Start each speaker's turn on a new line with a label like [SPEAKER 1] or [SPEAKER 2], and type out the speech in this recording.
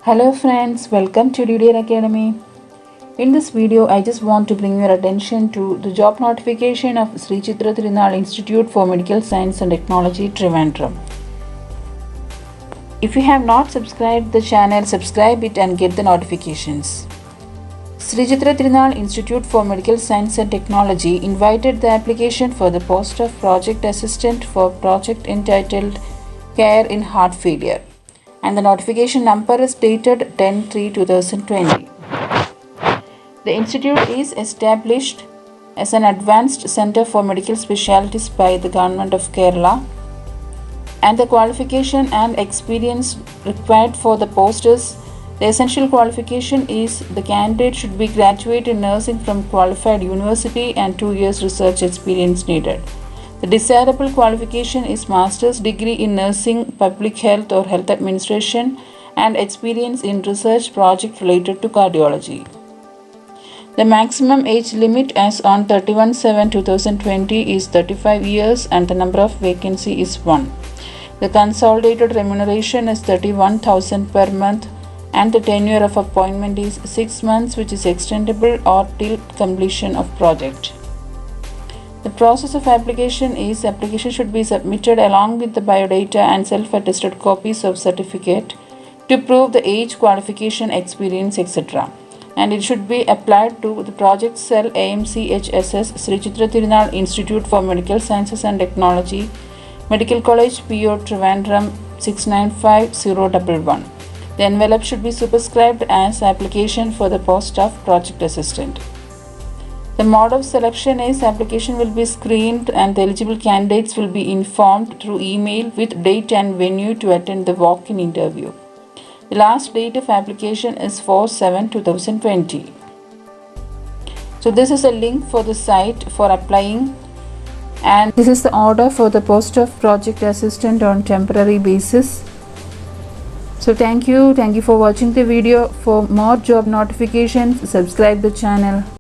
[SPEAKER 1] Hello friends, welcome to DDR Academy. In this video, I just want to bring your attention to the job notification of Sri Chitra Tirunal Institute for Medical Science and Technology, Trivandrum. If you have not subscribed the channel, subscribe it and get the notifications. Sri Chitra Tirunal Institute for Medical Science and Technology invited the application for the post of project assistant for project entitled Care in Heart Failure, and the notification number is dated 10/3/2020. The institute is established as an advanced center for medical specialties by the Government of Kerala, and the qualification and experience required for the post is: the essential qualification is the candidate should be graduate in nursing from qualified university and 2 years research experience needed. The desirable qualification is master's degree in nursing, public health or health administration, and experience in research project related to cardiology. The maximum age limit as on 31/7/2020 is 35 years and the number of vacancy is 1. The consolidated remuneration is 31,000 per month, and the tenure of appointment is 6 months, which is extendable or till completion of project. The process of application should be submitted along with the biodata and self-attested copies of certificate to prove the age, qualification, experience, etc. And it should be applied to the project cell AMCHSS Sri Chitra Tirunal Institute for Medical Sciences and Technology, Medical College, PO Trivandrum 695011. The envelope should be superscribed as application for the post of project assistant. The mode of selection is application will be screened and the eligible candidates will be informed through email with date and venue to attend the walk-in interview. The last date of application is 4/7/2020. So this is a link for the site for applying, and this is the order for the post of project assistant on temporary basis. So thank you for watching the video. For more job notifications, subscribe the channel.